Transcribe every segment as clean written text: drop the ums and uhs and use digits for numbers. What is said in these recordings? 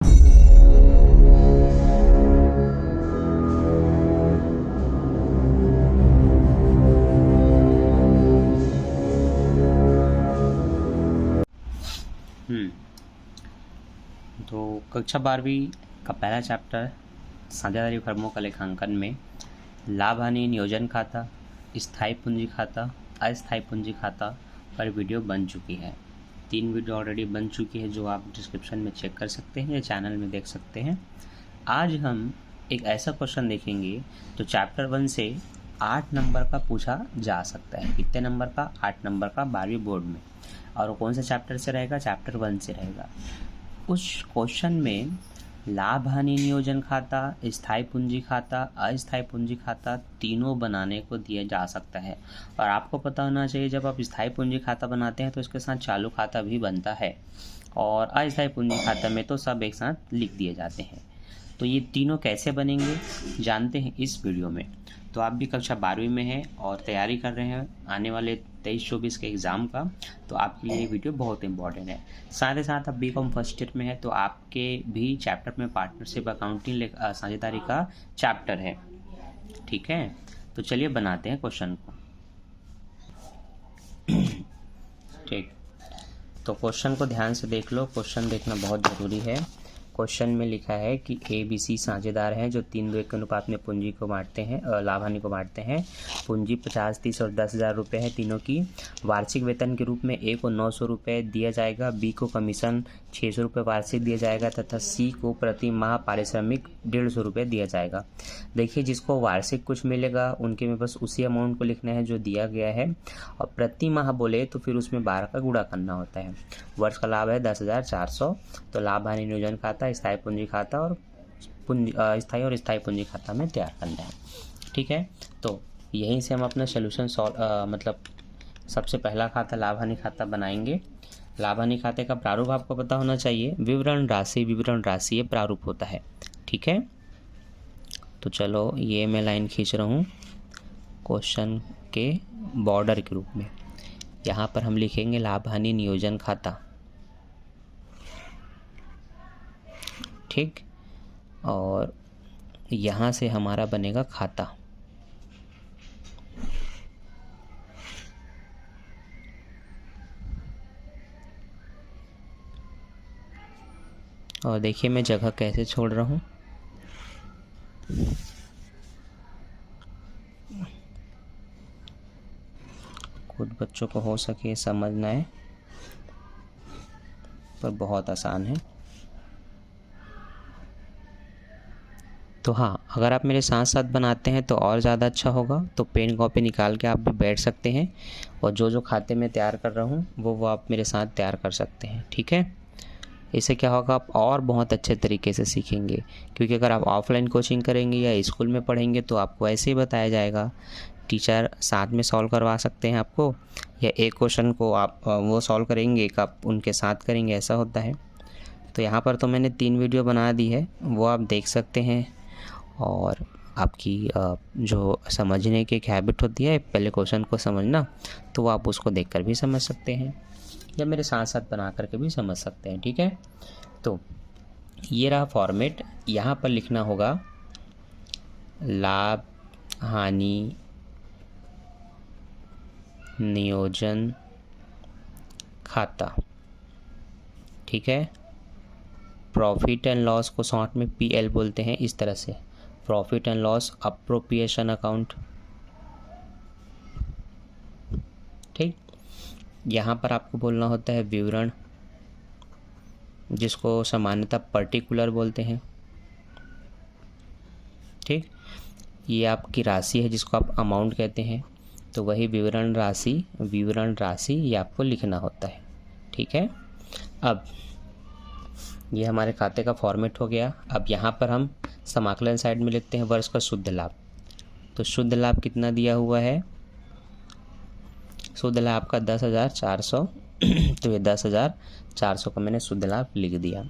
तो कक्षा 12वीं का पहला चैप्टर साझेदारी फर्मों का लेखांकन में लाभ हानि नियोजन खाता, स्थायी पूंजी खाता, अस्थायी पूंजी खाता पर वीडियो बन चुकी है। 3 वीडियो ऑलरेडी बन चुकी है जो आप डिस्क्रिप्शन में चेक कर सकते हैं या चैनल में देख सकते हैं। आज हम एक ऐसा क्वेश्चन देखेंगे जो चैप्टर 1 से 8 नंबर का पूछा जा सकता है। कितने नंबर का? 8 नंबर का 12वीं बोर्ड में। और कौन से चैप्टर से रहेगा? चैप्टर 1 से रहेगा। उस क्वेश्चन में लाभ हानि नियोजन खाता, स्थायी पूंजी खाता, अस्थायी पूंजी खाता तीनों बनाने को दिया जा सकता है। और आपको पता होना चाहिए जब आप स्थायी पूंजी खाता बनाते हैं तो इसके साथ चालू खाता भी बनता है, और अस्थायी पूंजी खाता में तो सब एक साथ लिख दिए जाते हैं। तो ये तीनों कैसे बनेंगे जानते हैं इस वीडियो में। तो आप भी कक्षा 12वीं में हैं और तैयारी कर रहे हैं आने वाले 23-24 के एग्ज़ाम का, तो आपके लिए ये वीडियो बहुत इंपॉर्टेंट है। साथ ही साथ आप बीकॉम फर्स्ट ईयर में है तो आपके भी चैप्टर में पार्टनरशिप अकाउंटिंग साझेदारी का चैप्टर है। ठीक है, तो चलिए बनाते हैं क्वेश्चन को। ठीक, तो क्वेश्चन को ध्यान से देख लो। क्वेश्चन देखना बहुत ज़रूरी है। क्वेश्चन में लिखा है कि ABC साझेदार हैं जो 3:1 के अनुपात में पूंजी को बांटते हैं, लाभ हानि को बांटते हैं। पूंजी 50, 30 और 10,000 रुपये है तीनों की। वार्षिक वेतन के रूप में A को 900 रुपये दिया जाएगा, B को कमीशन 600 रुपये वार्षिक दिया जाएगा तथा C को प्रति माह पारिश्रमिक 150 रुपये दिया जाएगा। देखिए, जिसको वार्षिक कुछ मिलेगा उनके में बस उसी अमाउंट को लिखना है जो दिया गया है, और प्रति माह बोले तो फिर उसमें 12 का गुणा करना होता है। वर्ष का लाभ है 10,400। तो लाभ हानि नियोजन खाता, स्थायी पूंजी खाता और स्थायी और स्थायी पूंजी खाता में तैयार करना है। ठीक है, तो यहीं से हम अपना सोल्यूशन मतलब सबसे पहला खाता लाभ हानि खाता बनाएंगे। लाभ हानि खाते का प्रारूप आपको पता होना चाहिए। विवरण राशि ये प्रारूप होता है। ठीक है, तो चलो ये मैं लाइन खींच रहा हूँ क्वेश्चन के बॉर्डर के रूप में। यहाँ पर हम लिखेंगे लाभ हानि नियोजन खाता। ठीक, और यहाँ से हमारा बनेगा खाता। और देखिए मैं जगह कैसे छोड़ रहा हूँ। कुछ बच्चों को हो सके समझना है, पर बहुत आसान है। तो हाँ, अगर आप मेरे साथ साथ बनाते हैं तो और ज़्यादा अच्छा होगा। तो पेन कॉपी निकाल के आप भी बैठ सकते हैं, और जो खाते में तैयार कर रहा हूँ वो आप मेरे साथ तैयार कर सकते हैं। ठीक है, इससे क्या होगा, आप और बहुत अच्छे तरीके से सीखेंगे। क्योंकि अगर आप ऑफलाइन कोचिंग करेंगे या स्कूल में पढ़ेंगे तो आपको ऐसे ही बताया जाएगा। टीचर साथ में सॉल्व करवा सकते हैं आपको, या एक क्वेश्चन को आप वो सॉल्व करेंगे, एक आप उनके साथ करेंगे, ऐसा होता है। तो यहाँ पर तो मैंने 3 वीडियो बना दी है, वो आप देख सकते हैं। और आपकी जो समझने की एक हैबिट होती है पहले क्वेश्चन को समझना, तो वो आप उसको देखकर भी समझ सकते हैं या मेरे साथ साथ बना करके भी समझ सकते हैं। ठीक है, तो ये रहा फॉर्मेट। यहाँ पर लिखना होगा लाभ हानि नियोजन खाता। ठीक है, प्रॉफिट एंड लॉस को शॉर्ट में PL बोलते हैं, इस तरह से profit and loss appropriation account. ठीक, यहाँ पर आपको बोलना होता है विवरण, जिसको सामान्यतः पर्टिकुलर बोलते हैं। ठीक, ये आपकी राशि है जिसको आप अमाउंट कहते हैं, तो वही विवरण राशि ये आपको लिखना होता है। ठीक है, अब ये हमारे खाते का फॉर्मेट हो गया। अब यहाँ पर हम समाकलन साइड में लिखते हैं वर्ष का शुद्ध लाभ। तो शुद्ध लाभ कितना दिया हुआ है? शुद्ध लाभ का 10,400। तो ये 10,400 का मैंने शुद्ध लाभ लिख दिया।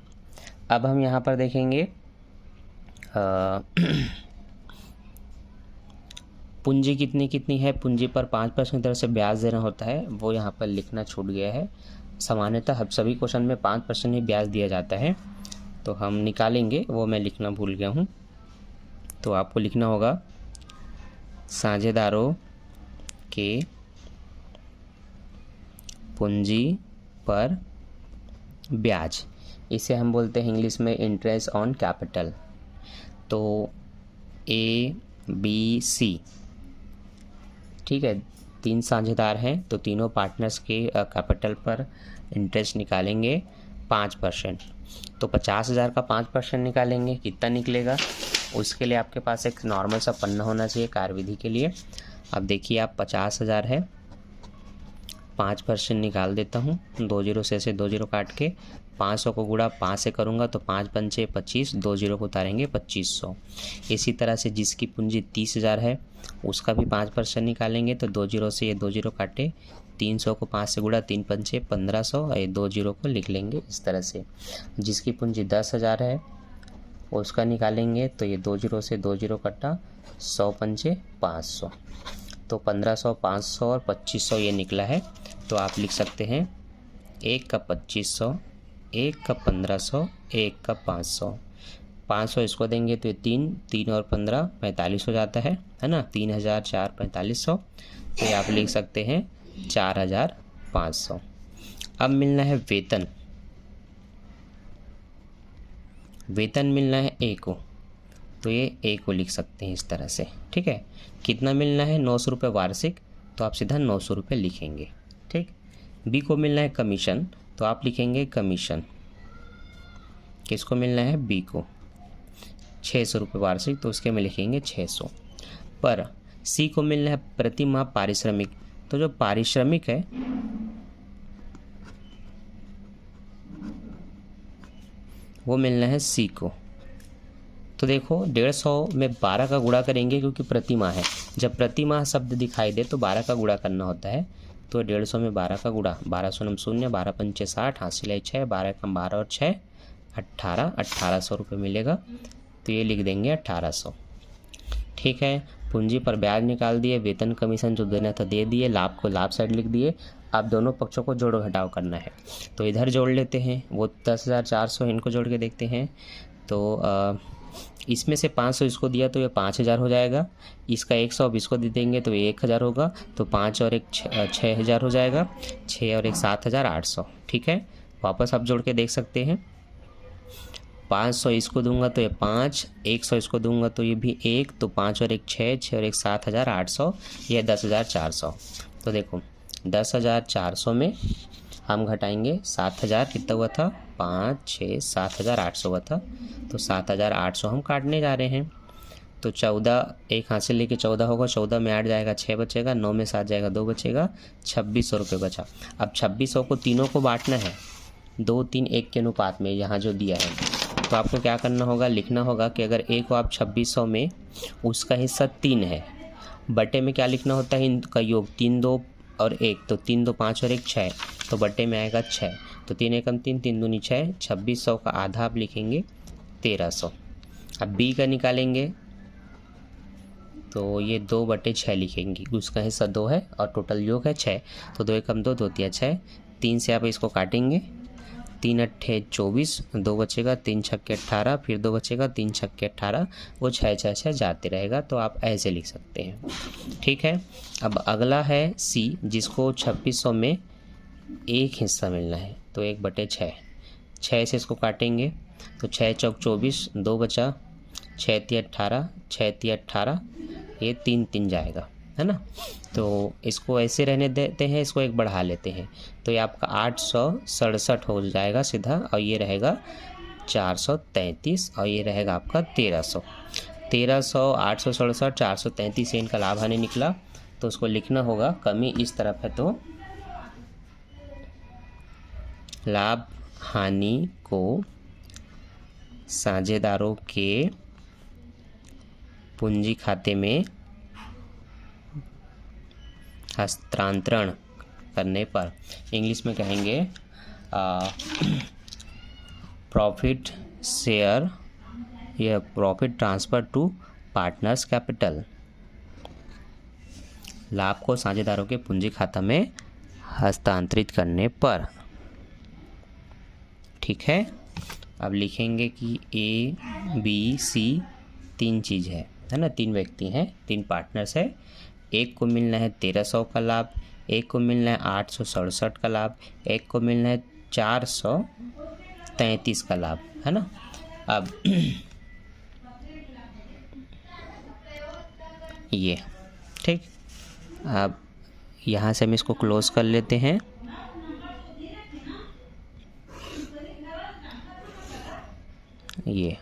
अब हम यहाँ पर देखेंगे पूंजी कितनी है। पूंजी पर 5% दर से ब्याज देना होता है, वो यहाँ पर लिखना छूट गया है। सामान्यतः सभी क्वेश्चन में 5% ही ब्याज दिया जाता है। तो हम निकालेंगे, वो मैं लिखना भूल गया हूँ। तो आपको लिखना होगा साझेदारों के पूंजी पर ब्याज, इसे हम बोलते हैं इंग्लिश में इंटरेस्ट ऑन कैपिटल। तो ए बी सी, ठीक है, 3 साझेदार हैं तो तीनों पार्टनर्स के कैपिटल पर इंटरेस्ट निकालेंगे 5%। तो 50,000 का 5% निकालेंगे, कितना निकलेगा? उसके लिए आपके पास एक नॉर्मल सा पन्ना होना चाहिए कार्यविधि के लिए। अब देखिए आप 50,000 है, 5% निकाल देता हूँ, 2 जीरो से 2 जीरो काट के 500 को गुणा 5 से करूँगा तो 5 पंचे 25, 2 जीरो को उतारेंगे 2500। इसी तरह से जिसकी पूंजी 30,000 है उसका भी 5% निकालेंगे, तो 2 जीरो से ये 2 जीरो काटे, 300 को 5 से गुणा, 3 पंचे 1500, ये 2 जीरो को लिख लेंगे इस तरह से। जिसकी पूंजी 10,000 है उसका निकालेंगे, तो ये 2 जीरो से 2 जीरो कटा, 100 पंचे 500, तो 1500, 500 और 2500 ये निकला है। तो आप लिख सकते हैं 1 का 2500, 1 का 1500, 1 का 500। 500 इसको देंगे तो ये 3 और 15 45 हो जाता है ना, 3000 4 4500। तो ये आप लिख सकते हैं 4500। अब मिलना है वेतन, वेतन मिलना है ए को, तो ये ए को लिख सकते हैं इस तरह से, ठीक है। कितना मिलना है? 900 रुपये वार्षिक, तो आप सीधा 900 रुपये लिखेंगे, ठीक। बी को मिलना है कमीशन, तो आप लिखेंगे कमीशन। किसको मिलना है? बी को। 600 रुपये वार्षिक, तो उसके में लिखेंगे 600। पर सी को मिलना है प्रति माह पारिश्रमिक, तो जो पारिश्रमिक है वो मिलना है सी को। तो देखो 150 में 12 का गुणा करेंगे क्योंकि प्रति माह है, जब प्रति माह शब्द दिखाई दे तो 12 का गुणा करना होता है। तो 150 में 12 का गुणा, 12 शून्य 0, 12 पंचे 60, हासिल है 6, 12 कम 12 और 6 18, 1800 रुपये मिलेगा। तो ये लिख देंगे 1800, ठीक है। पूंजी पर ब्याज निकाल दिए, वेतन कमीशन जो देना था दे दिए, लाभ को लाभ साइड लिख दिए। अब दोनों पक्षों को जोड़ घटाव करना है, तो इधर जोड़ लेते हैं, वो 10,400 इनको जोड़ के देखते हैं। तो इसमें से 500 इसको दिया तो ये 5,000 हो जाएगा, इसका 100 अब इसको दे देंगे तो ये 1,000 होगा, तो 5 और 1 6,000 हो जाएगा, 6 और 1 7,800, ठीक है। वापस आप जोड़ के देख सकते हैं, 500 इसको दूंगा तो ये 5, 100 इसको दूंगा तो ये भी 1, तो 5 और 1 6, 6 और 1 7,800, ये 10,400। तो देखो 10,400 में हम घटाएंगे 7,000, कितना हुआ था? 5 6 7,800 हुआ था, तो 7,800 हम काटने जा रहे हैं। तो 14 एक हाथ से लेके 14 होगा, 14 में 8 जाएगा 6 बचेगा, 9 में 7 जाएगा 2 बचेगा, 2600 रुपये बचा। अब 2600 को तीनों को बांटना है 2 3 1 के अनुपात में, यहाँ जो दिया है। तो आपको क्या करना होगा? लिखना होगा कि अगर ए को आप 2600 में उसका हिस्सा 3 है, बटे में क्या लिखना होता है? इनका योग 3 2 और 1, तो 3 2 5 और 1 6, तो बटे में आएगा 6, तो 3 एकम 3, 3 दूनी 6, 2600 का आधा आप लिखेंगे 1300। अब बी का निकालेंगे तो ये 2/6 लिखेंगे, उसका हिस्सा 2 है और टोटल योग है 6, तो 2 एकम 2, 2 तिया 6, 3 से आप इसको काटेंगे, 3 अट्ठे 24, 2 बचेगा, 3 छक्के 18, फिर 2 बचेगा, 3 छक्के 18, वो 6 6 6 जाते रहेगा। तो आप ऐसे लिख सकते हैं, ठीक है। अब अगला है सी, जिसको 2600 में एक हिस्सा मिलना है, तो 1/6, 6 से इसको काटेंगे तो 6 चौक 24, 2 बचा, 6 तिया 18, 6 तिया 18, ये 3 3 जाएगा, है ना। तो इसको ऐसे रहने देते हैं, इसको एक बढ़ा लेते हैं, तो ये आपका 867 हो जाएगा सीधा, और ये रहेगा 433, और ये रहेगा आपका 1300। 867 433 से इनका लाभ हानि निकला, तो उसको लिखना होगा, कमी इस तरफ है तो लाभ हानि को साझेदारों के पूंजी खाते में हस्तांतरण करने पर, इंग्लिश में कहेंगे प्रॉफिट शेयर या profit transfer to partners capital, लाभ को साझेदारों के पूंजी खाता में हस्तांतरित करने पर, ठीक है। अब लिखेंगे कि A B C 3 चीज़ है ना, 3 व्यक्ति हैं, 3 पार्टनर्स है। एक को मिलना है 1300 का लाभ, एक को मिलना है 867 का लाभ, एक को मिलना है 433 का लाभ, है ना। अब ये ठीक, अब यहाँ से हम इसको क्लोज कर लेते हैं। ये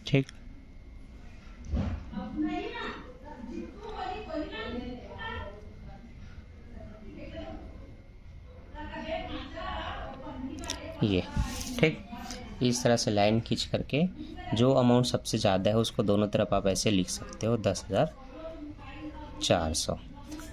ठीक, ये ठीक, इस तरह से लाइन खींच करके जो अमाउंट सबसे ज़्यादा है उसको दोनों तरफ आप ऐसे लिख सकते हो, 10,400।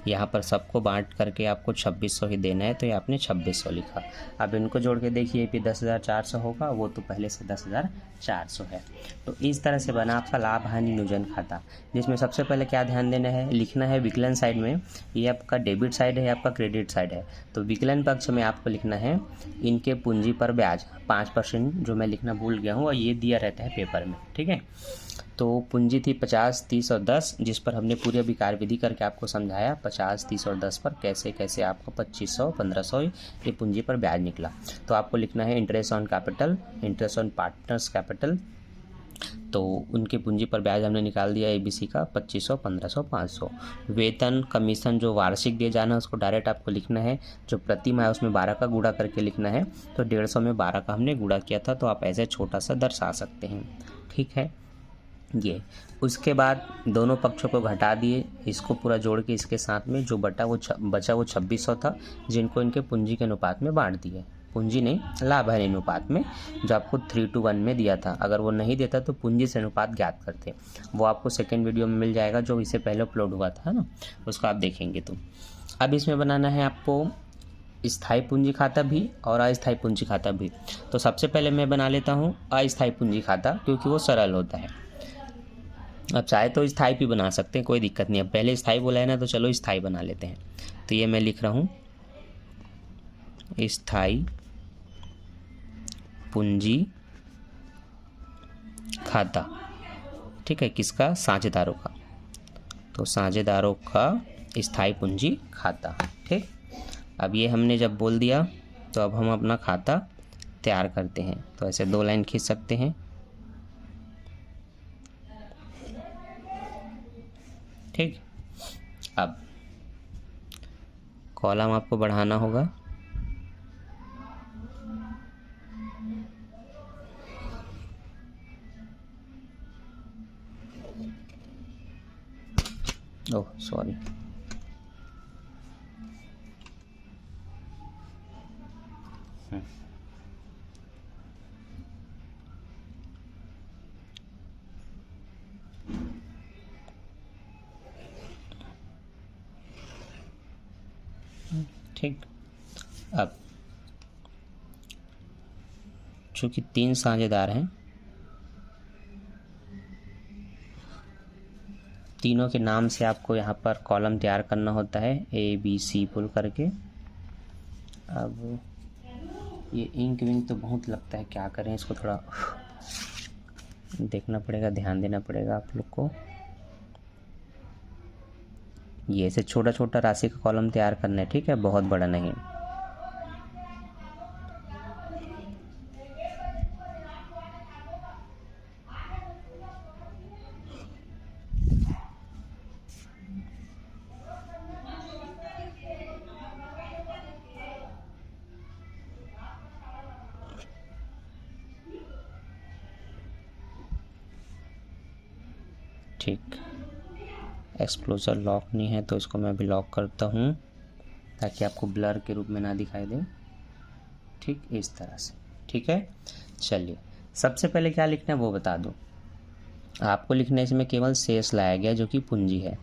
यहाँ पर सबको बांट करके आपको 2600 ही देना है, तो ये आपने 2600 लिखा। अब इनको जोड़ के देखिए कि 10,400 होगा, वो तो पहले से 10,400 है। तो इस तरह से बना आपका लाभ हानि नियोजन खाता, जिसमें सबसे पहले क्या ध्यान देना है, लिखना है विकलन साइड में ये आपका डेबिट साइड है, आपका क्रेडिट साइड है। तो विकलन पक्ष में आपको लिखना है इनके पूंजी पर ब्याज 5%, जो मैं लिखना भूल गया हूँ और ये दिया रहता है पेपर में, ठीक है। तो पूंजी थी 50, 30 और 10, जिस पर हमने पूरी अभी कार्यविधि करके आपको समझाया 50, 30 और 10 पर कैसे कैसे आपको 2500, 1500 ये पूंजी पर ब्याज निकला। तो आपको लिखना है interest on capital, interest on partners capital. तो उनके पूंजी पर ब्याज हमने निकाल दिया ABC का 2500, 1500, 500। वेतन कमीशन जो वार्षिक दिए जाना है उसको डायरेक्ट आपको लिखना है, जो प्रति माह उसमें 12 का गुणा करके लिखना है। तो 150 में 12 का हमने गुणा किया था, तो आप ऐसे छोटा सा दर्शा सकते हैं, ठीक है। ये उसके बाद दोनों पक्षों को घटा दिए, इसको पूरा जोड़ के इसके साथ में जो बचा वो 2600 था, जिनको इनके पूंजी के अनुपात में बांट दिए, पूंजी नहीं लाभ हानि अनुपात में, जो आपको 3:1 में दिया था। अगर वो नहीं देता तो पूंजी से अनुपात ज्ञात करते, वो आपको सेकेंड वीडियो में मिल जाएगा जो इससे पहले अपलोड हुआ था ना, उसको आप देखेंगे। तो अब इसमें बनाना है आपको स्थायी पूंजी खाता भी और अस्थायी पूंजी खाता भी। तो सबसे पहले मैं बना लेता हूँ अस्थायी पूंजी खाता, क्योंकि वो सरल होता है। अब चाहे तो स्थायी भी बना सकते हैं, कोई दिक्कत नहीं। अब पहले स्थायी बोला है ना, तो चलो स्थायी बना लेते हैं। तो ये मैं लिख रहा हूँ स्थायी पूंजी खाता, ठीक है, किसका, साझेदारों का। तो साझेदारों का स्थायी पूंजी खाता, ठीक। अब ये हमने जब बोल दिया तो अब हम अपना खाता तैयार करते हैं। तो ऐसे 2 लाइन खींच सकते हैं, ठीक। अब कॉलम आपको बढ़ाना होगा, ओह सॉरी, ठीक। अब चूंकि 3 साझेदार हैं, तीनों के नाम से आपको यहाँ पर कॉलम तैयार करना होता है, ABC पुल करके। अब ये इंक विंक तो बहुत लगता है, क्या करें, इसको थोड़ा देखना पड़ेगा, ध्यान देना पड़ेगा आप लोग को। ये ऐसे छोटा छोटा राशि का कॉलम तैयार करना है, ठीक है, बहुत बड़ा नहीं। ठीक, एक्सप्लोजर लॉक नहीं है तो इसको मैं अभी लॉक करता हूँ, ताकि आपको ब्लर के रूप में ना दिखाई दे, ठीक, इस तरह से, ठीक है। चलिए, सबसे पहले क्या लिखना है वो बता दूँ आपको। लिखने इसमें केवल शेष लाया गया, जो कि पूंजी है।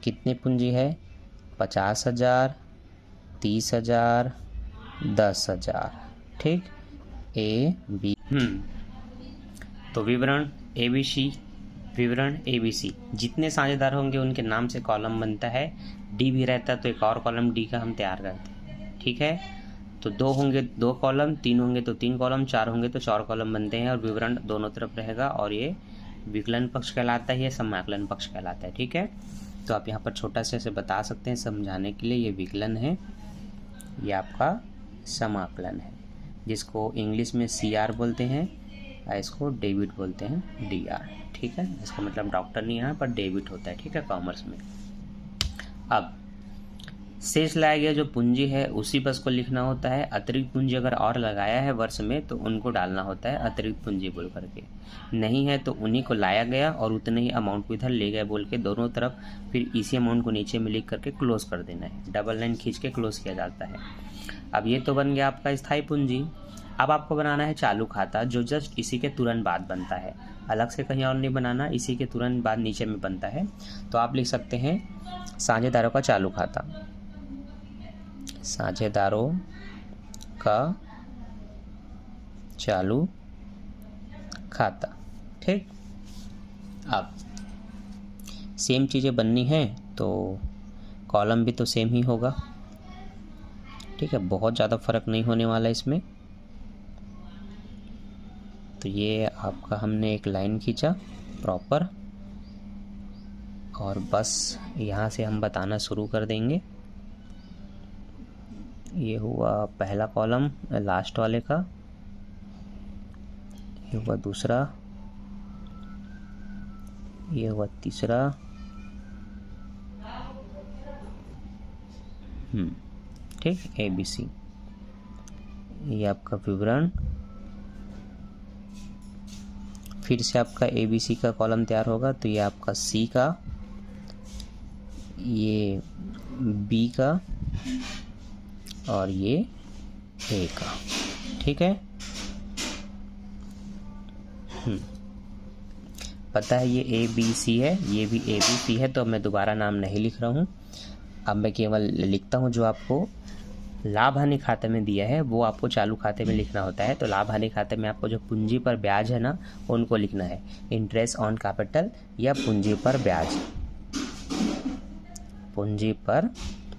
कितनी पूंजी है, 50,000, 30,000, 10,000। ठीक, ए बी। तो विवरण ए बी सी जितने साझेदार होंगे उनके नाम से कॉलम बनता है। डी भी रहता है तो एक और कॉलम डी का हम तैयार करते हैं। ठीक है, तो 2 होंगे 2 कॉलम, 3 होंगे तो 3 कॉलम, 4 होंगे तो 4 कॉलम बनते हैं और विवरण दोनों तरफ रहेगा और ये विकलन पक्ष कहलाता है, ये समाकलन पक्ष कहलाता है। ठीक है, तो आप यहाँ पर छोटा से ऐसे बता सकते हैं समझाने के लिए, ये विकलन है, ये आपका समाकलन है, जिसको इंग्लिश में CR बोलते हैं और इसको डेबिट बोलते हैं, DR। ठीक है, इसका मतलब डॉक्टर नहीं यहाँ पर डेबिट होता है। ठीक है, कॉमर्स में। अब शेष लाया गया जो पूंजी है उसी बस को लिखना होता है। अतिरिक्त पूंजी अगर और लगाया है वर्ष में तो उनको डालना होता है अतिरिक्त पूंजी बोल करके, नहीं है तो उन्हीं को लाया गया और उतने ही अमाउंट को इधर ले गए बोल के दोनों तरफ फिर इसी अमाउंट को नीचे में लिख करके क्लोज कर देना है। डबल लाइन खींच के क्लोज किया जाता है। अब ये तो बन गया आपका स्थायी पूंजी। अब आपको बनाना है चालू खाता, जो जस्ट इसी के तुरंत बाद बनता है, अलग से कहीं और नहीं बनाना, इसी के तुरंत बाद नीचे में बनता है। तो आप लिख सकते हैं साझेदारों का चालू खाता, साझेदारों का चालू खाता। ठीक, अब सेम चीज़ें बननी है तो कॉलम भी तो सेम ही होगा। ठीक है, बहुत ज़्यादा फर्क नहीं होने वाला इसमें। तो ये आपका हमने एक लाइन खींचा प्रॉपर और बस यहाँ से हम बताना शुरू कर देंगे। ये हुआ पहला कॉलम लास्ट वाले का, ये हुआ दूसरा, ये हुआ तीसरा, ठीक, ABC। ये आपका विवरण, फिर से आपका ABC का कॉलम तैयार होगा। तो ये आपका C का, ये B का और ये A का। ठीक है, पता है ये ABC है, ये भी ABC है, तो मैं दोबारा नाम नहीं लिख रहा हूँ। अब मैं केवल लिखता हूँ जो आपको लाभ हानि खाते में दिया है वो आपको चालू खाते में लिखना होता है। तो लाभ हानि खाते में आपको जो पूंजी पर ब्याज है ना उनको लिखना है, इंटरेस्ट ऑन कैपिटल या पूंजी पर ब्याज, पूंजी पर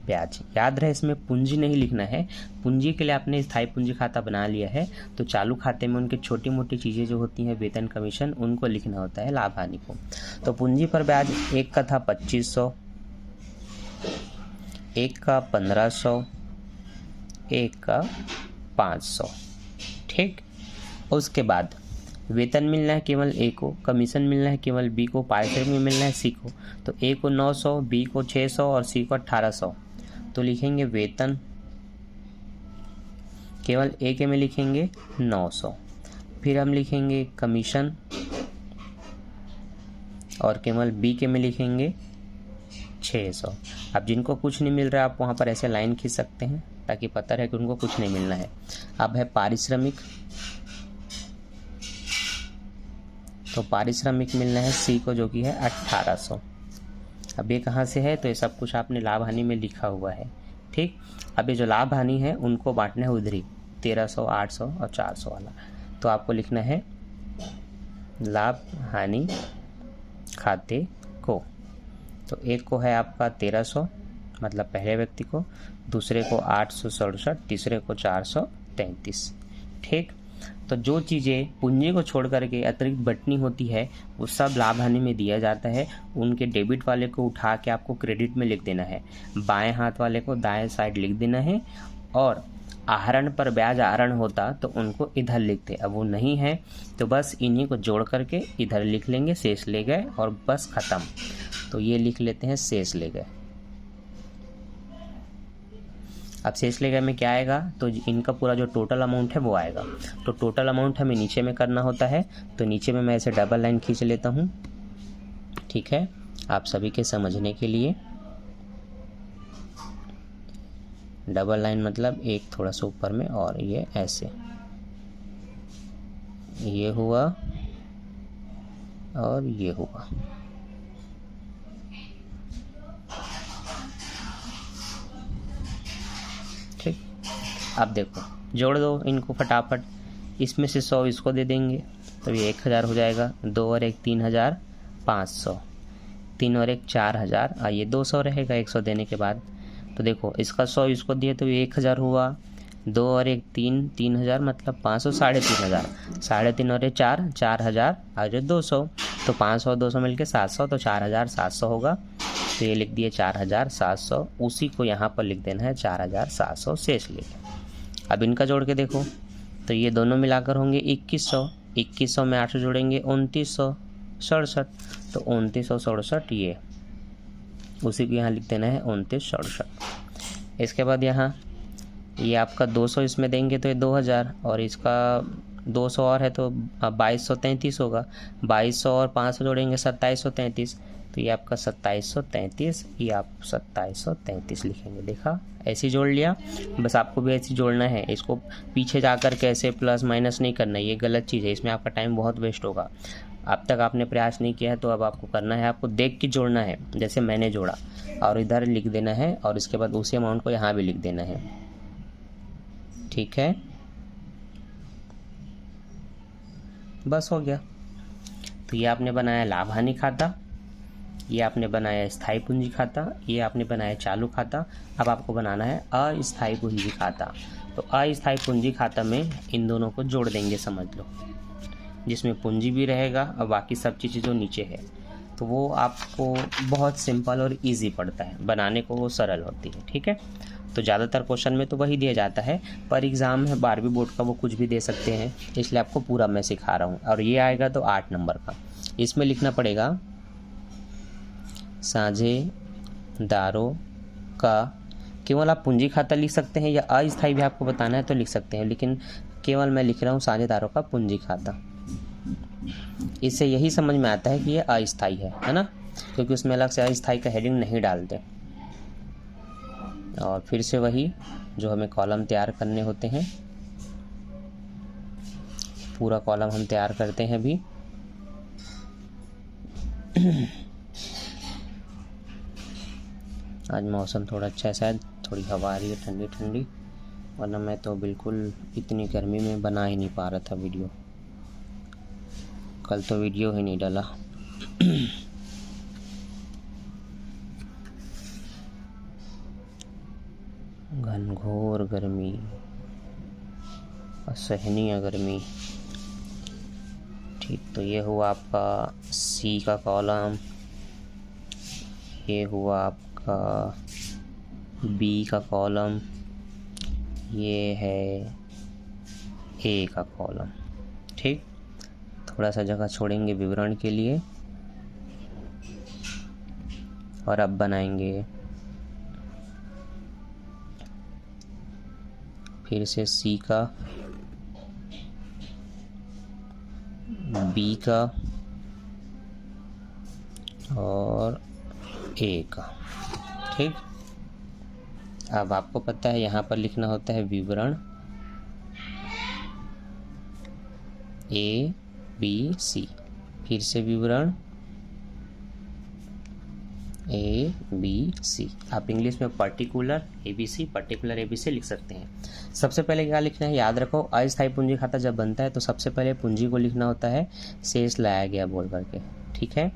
ब्याज। याद रहे इसमें पूंजी नहीं लिखना है, पूंजी के लिए आपने स्थायी पूंजी खाता बना लिया है तो चालू खाते में उनकी छोटी मोटी चीज़ें जो होती हैं वेतन कमीशन उनको लिखना होता है लाभ हानि को। तो पूंजी पर ब्याज एक का था 2500, एक का 1500, एक का 500। ठीक, उसके बाद वेतन मिलना है केवल A को, कमीशन मिलना है केवल B को, पारिश्रमिक में मिलना है C को। तो A को 900, B को 600 और C को 1800। तो लिखेंगे वेतन केवल A के में लिखेंगे 900, फिर हम लिखेंगे कमीशन और केवल B के में लिखेंगे 600। अब जिनको कुछ नहीं मिल रहा है आप वहाँ पर ऐसे लाइन खींच सकते हैं ताकि पता रहे कि उनको कुछ नहीं मिलना है। अब है पारिश्रमिक, तो पारिश्रमिक मिलना है C को जो कि है 1800। अब ये कहाँ से है, तो ये सब कुछ आपने लाभ हानि में लिखा हुआ है। ठीक, अब ये जो लाभ हानि है उनको बांटना है उधर ही 1300, 800 और 400 वाला। तो आपको लिखना है लाभ हानि खाते को। तो एक को है आपका 1300 मतलब पहले व्यक्ति को, दूसरे को 867, तीसरे को 433। ठीक, तो जो चीज़ें पूंजी को छोड़ करके अतिरिक्त बटनी होती है वो सब लाभ हानि में दिया जाता है। उनके डेबिट वाले को उठा के आपको क्रेडिट में लिख देना है, बाएं हाथ वाले को दाएं साइड लिख देना है, और आहरण पर ब्याज आहरण होता तो उनको इधर लिखते। अब वो नहीं है तो बस इन्हीं को जोड़ करके इधर लिख लेंगे, शेष ले गए और बस ख़त्म। तो ये लिख लेते हैं शेष ले गए। अब शेष ले गए में क्या आएगा, तो इनका पूरा जो टोटल अमाउंट है वो आएगा। तो टोटल अमाउंट हमें नीचे में करना होता है, तो नीचे में मैं ऐसे डबल लाइन खींच लेता हूँ। ठीक है, आप सभी के समझने के लिए डबल लाइन मतलब एक थोड़ा सा ऊपर में और ये ऐसे, ये हुआ और ये हुआ। अब देखो जोड़ दो इनको फटाफट, इसमें से 100 इसको दे देंगे तो ये 1000 हो जाएगा, 2 और 1 3000 500, 3 और 1 4000, ये 200 रहेगा 100 देने के बाद। तो देखो इसका 100 इसको दिए तो ये 1000 हुआ, 2 और 1 3 3000 मतलब 500 3500, 3.5 और 1 4 4000 और ये 200, तो 500 और 200 मिलके 700, तो 4700 होगा। तो ये लिख दिए 4700, उसी को यहाँ पर लिख देना है 4700 शेष लिख। अब इनका जोड़ के देखो तो ये दोनों मिलाकर होंगे 2100, 2100 में 800 जोड़ेंगे 2967, तो 2967 ये उसी को यहाँ लिख देना है 2967। इसके बाद यहाँ ये आपका 200 इसमें देंगे तो ये 2000, और इसका 200 और है तो 2233 होगा, 2200 और 500 जोड़ेंगे 2733, तो ये आपका 2733, ये आप 2733 लिखेंगे। देखा ऐसे जोड़ लिया, बस आपको भी ऐसे जोड़ना है। इसको पीछे जाकर कैसे प्लस माइनस नहीं करना, ये गलत चीज़ है, इसमें आपका टाइम बहुत वेस्ट होगा। अब तक आपने प्रयास नहीं किया है तो अब आपको करना है, आपको देख के जोड़ना है, जैसे मैंने जोड़ा और इधर लिख देना है, और इसके बाद उसी अमाउंट को यहाँ भी लिख देना है। ठीक है, बस हो गया। तो ये आपने बनाया लाभ हानि खाता, ये आपने बनाया स्थायी पूंजी खाता, ये आपने बनाया चालू खाता। अब आपको बनाना है अस्थायी पूंजी खाता। तो अस्थायी पूंजी खाता में इन दोनों को जोड़ देंगे, समझ लो, जिसमें पूंजी भी रहेगा और बाकी सब चीज़ें जो नीचे है। तो वो आपको बहुत सिंपल और इजी पड़ता है बनाने को, वो सरल होती है। ठीक है, तो ज़्यादातर क्वेश्चन में तो वही दिया जाता है, पर एग्ज़ाम है 12वीं बोर्ड का, वो कुछ भी दे सकते हैं, इसलिए आपको पूरा मैं सिखा रहा हूँ। और ये आएगा तो 8 नंबर का, इसमें लिखना पड़ेगा साझेदारों का, केवल आप पूंजी खाता लिख सकते हैं या अस्थायी भी आपको बताना है तो लिख सकते हैं, लेकिन केवल मैं लिख रहा हूँ साझेदारों का पूंजी खाता। इससे यही समझ में आता है कि ये अस्थायी है ना, क्योंकि उसमें अलग से अस्थायी का हेडिंग नहीं डालते। और फिर से वही जो हमें कॉलम तैयार करने होते हैं, पूरा कॉलम हम तैयार करते हैं अभी। आज मौसम थोड़ा अच्छा है, शायद थोड़ी हवा आ रही है ठंडी ठंडी, वरना मैं तो बिल्कुल इतनी गर्मी में बना ही नहीं पा रहा था वीडियो। कल तो वीडियो ही नहीं डाला। घनघोर गर्मी, असहनीय गर्मी। ठीक, तो ये हुआ आपका सी का कॉलम, ये हुआ आपका बी का कॉलम, ये है ए का कॉलम। ठीक, थोड़ा सा जगह छोड़ेंगे विवरण के लिए, और अब बनाएंगे फिर से सी का, बी का और ए का। ठीक, अब आपको पता है यहाँ पर लिखना होता है विवरण ए बी सी, फिर से विवरण ए बी सी। आप इंग्लिश में पर्टिकुलर ए बी सी लिख सकते हैं। सबसे पहले क्या लिखना है, याद रखो, अस्थायी पूंजी खाता जब बनता है तो सबसे पहले पूंजी को लिखना होता है शेष लाया गया बोल करके। ठीक है,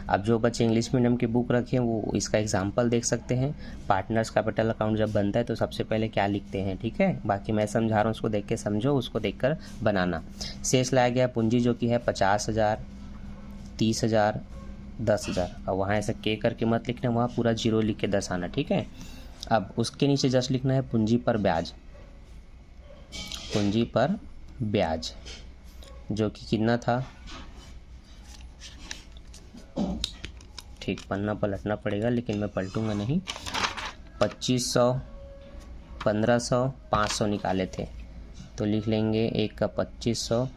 अब जो बच्चे इंग्लिश मीडियम की बुक रखे हैं वो इसका एग्जाम्पल देख सकते हैं। पार्टनर्स कैपिटल अकाउंट जब बनता है तो सबसे पहले क्या लिखते हैं। ठीक है, बाकी मैं समझा रहा हूँ, उसको देख के समझो, उसको देखकर बनाना। शेष लाया गया पूंजी जो कि है 50,000, 30,000, 10,000। अब वहाँ ऐसे के करके मत लिखना, वहाँ पूरा जीरो लिख के दर्शाना। ठीक है, अब उसके नीचे जस्ट लिखना है पूंजी पर ब्याज, पूंजी पर ब्याज जो कि कितना था। ठीक, पन्ना पलटना पड़ेगा लेकिन मैं पलटूंगा नहीं। 2500, 1500, 500 निकाले थे तो लिख लेंगे एक का 2500,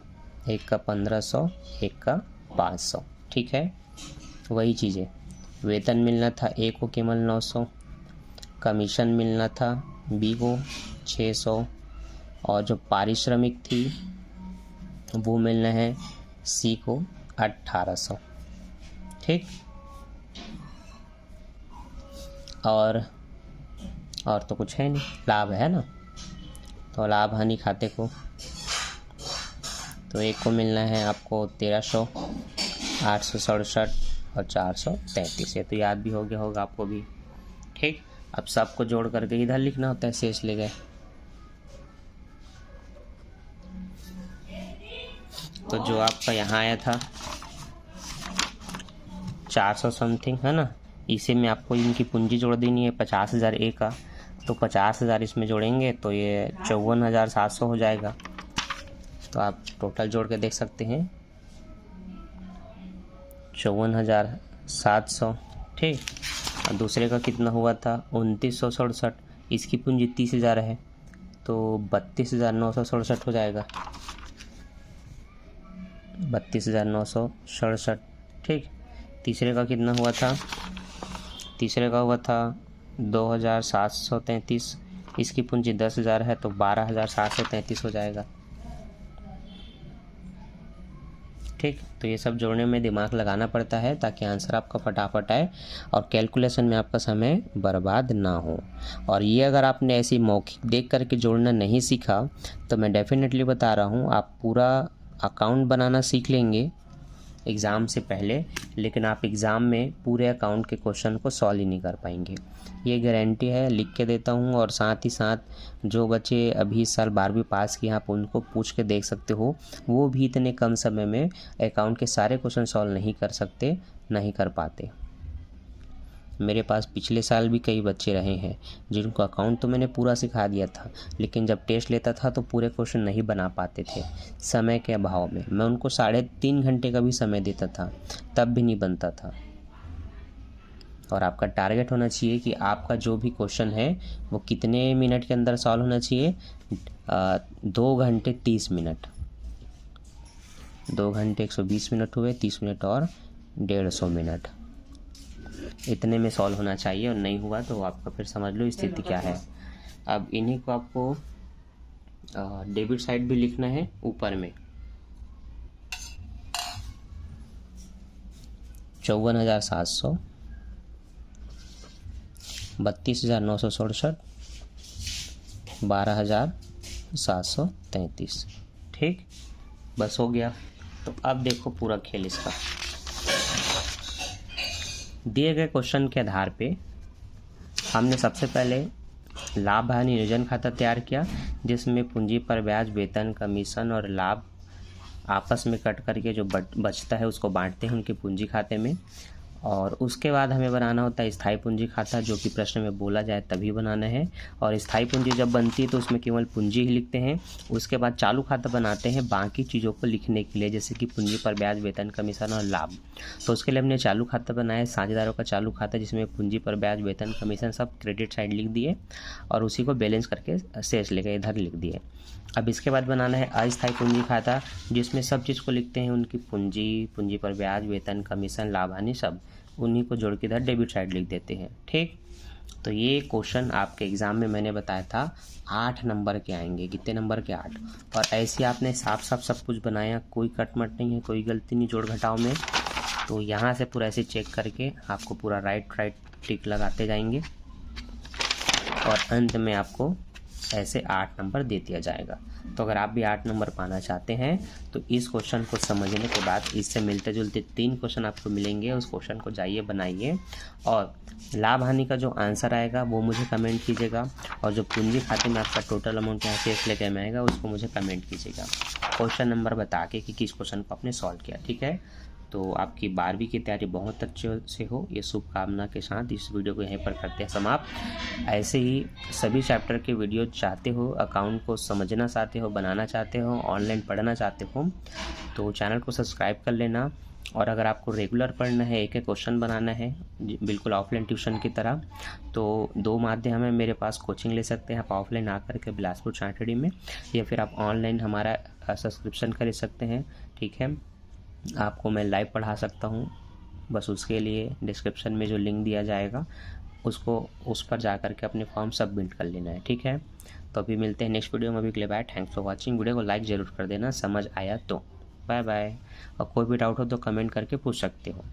एक का 1500, एक का 500। ठीक है, वही चीज़ें, वेतन मिलना था ए को केवल 900, कमीशन मिलना था बी को 600, और जो पारिश्रमिक थी वो मिलना है सी को 1800। ठीक, और तो कुछ है नहीं, लाभ है ना। तो लाभ हानि खाते को, तो एक को मिलना है आपको 1300, 867 और 433। ये तो याद भी हो गया होगा आपको भी। ठीक, अब सबको जोड़ करके इधर लिखना होता है, शेष ले गए। तो जो आपका यहाँ आया था 400 समथिंग है ना, इसी में आपको इनकी पूंजी जोड़ देनी है 50,000 ए का, तो 50,000 इसमें जोड़ेंगे तो ये 54,700 हो जाएगा। तो आप टोटल जोड़ के देख सकते हैं 54,700। ठीक, और दूसरे का कितना हुआ था 2967, इसकी पूंजी 30,000 है तो 32,967 हो जाएगा, 32,967। ठीक, तीसरे का कितना हुआ था, तीसरे का हुआ था 2,733, इसकी पूंजी 10,000 है तो 12,733 हो जाएगा। ठीक, तो ये सब जोड़ने में दिमाग लगाना पड़ता है ताकि आंसर आपका फटाफट आए और कैलकुलेशन में आपका समय बर्बाद ना हो। और ये अगर आपने ऐसी मौखिक देख करके जोड़ना नहीं सीखा तो मैं डेफिनेटली बता रहा हूँ आप पूरा अकाउंट बनाना सीख लेंगे एग्ज़ाम से पहले, लेकिन आप एग्ज़ाम में पूरे अकाउंट के क्वेश्चन को सॉल्व ही नहीं कर पाएंगे, ये गारंटी है। लिख के देता हूँ। और साथ ही साथ जो बच्चे अभी इस साल 12वीं पास किए आप उनको पूछ के देख सकते हो, वो भी इतने कम समय में अकाउंट के सारे क्वेश्चन सॉल्व नहीं कर सकते, नहीं कर पाते। मेरे पास पिछले साल भी कई बच्चे रहे हैं जिनको अकाउंट तो मैंने पूरा सिखा दिया था, लेकिन जब टेस्ट लेता था तो पूरे क्वेश्चन नहीं बना पाते थे समय के अभाव में। मैं उनको 3.5 घंटे का भी समय देता था, तब भी नहीं बनता था। और आपका टारगेट होना चाहिए कि आपका जो भी क्वेश्चन है वो कितने मिनट के अंदर सॉल्व होना चाहिए, 2 घंटे 30 मिनट, 2 घंटे 120 मिनट हुए, 30 मिनट और 150 मिनट, इतने में सॉल्व होना चाहिए। और नहीं हुआ तो आपका फिर समझ लो स्थिति क्या है। अब इन्हीं को आपको डेबिट साइड भी लिखना है ऊपर में, 54,700, 32,967, 12,733। ठीक, बस हो गया। तो अब देखो पूरा खेल इसका। दिए गए क्वेश्चन के आधार पे हमने सबसे पहले लाभ हानि नियोजन खाता तैयार किया, जिसमें पूंजी पर ब्याज, वेतन, कमीशन और लाभ आपस में कट करके जो बचता है उसको बांटते हैं उनके पूंजी खाते में। और उसके बाद हमें बनाना होता है स्थायी पूंजी खाता, जो कि प्रश्न में बोला जाए तभी बनाना है। और स्थायी पूंजी जब बनती है तो उसमें केवल पूंजी ही लिखते हैं। उसके बाद चालू खाता बनाते हैं बाकी चीज़ों को लिखने के लिए, जैसे कि पूंजी पर ब्याज, वेतन, कमीशन और लाभ। तो उसके लिए हमने चालू खाता बनाया, साझेदारों का चालू खाता, जिसमें पूंजी पर ब्याज, वेतन, कमीशन सब क्रेडिट साइड लिख दिए और उसी को बैलेंस करके शेष लेकर इधर लिख दिए। अब इसके बाद बनाना है अस्थायी पूंजी खाता, जिसमें सब चीज़ को लिखते हैं, उनकी पूंजी, पूंजी पर ब्याज, वेतन, कमीशन, लाभ हानि सब, उन्हीं को जोड़ के इधर डेबिट साइड लिख देते हैं। ठीक, तो ये क्वेश्चन आपके एग्ज़ाम में मैंने बताया था 8 नंबर के आएंगे। कितने नंबर के? 8। और ऐसे आपने साफ साफ सब कुछ बनाया, कोई कटमट नहीं है, कोई गलती नहीं जोड़ घटाव में। तो यहाँ से पूरा ऐसे चेक करके आपको पूरा राइट टिक लगाते जाएंगे और अंत में आपको ऐसे 8 नंबर दे दिया जाएगा। तो अगर आप भी 8 नंबर पाना चाहते हैं तो इस क्वेश्चन को समझने के बाद इससे मिलते जुलते 3 क्वेश्चन आपको मिलेंगे, उस क्वेश्चन को जाइए बनाइए और लाभ हानि का जो आंसर आएगा वो मुझे कमेंट कीजिएगा, और जो पूंजी खाते में आपका टोटल अमाउंट यहाँ शेष लेके में आएगा उसको मुझे कमेंट कीजिएगा, क्वेश्चन नंबर बता के कि किस क्वेश्चन को आपने सॉल्व किया। ठीक है, तो आपकी 12वीं की तैयारी बहुत अच्छे से हो, ये शुभकामना के साथ इस वीडियो को यहीं पर करते हैं समाप्त। ऐसे ही सभी चैप्टर के वीडियो चाहते हो, अकाउंट को समझना चाहते हो, बनाना चाहते हो, ऑनलाइन पढ़ना चाहते हो तो चैनल को सब्सक्राइब कर लेना। और अगर आपको रेगुलर पढ़ना है, एक क्वेश्चन बनाना है बिल्कुल ऑफलाइन ट्यूशन की तरह, तो 2 माध्यम है मेरे पास, कोचिंग ले सकते हैं आप ऑफलाइन आकर के बिलासपुर चांटड़ी में, या फिर आप ऑनलाइन हमारा सब्सक्रिप्शन कर सकते हैं। ठीक है, आपको मैं लाइव पढ़ा सकता हूँ, बस उसके लिए डिस्क्रिप्शन में जो लिंक दिया जाएगा उस पर जा कर के अपने फॉर्म सबमिट कर लेना है। ठीक है, तो अभी मिलते हैं नेक्स्ट वीडियो में। अभी के लिए bye, thanks for watching. Video को लाइक ज़रूर कर देना, समझ आया तो। Bye bye. और कोई भी डाउट हो तो कमेंट करके पूछ सकते हो।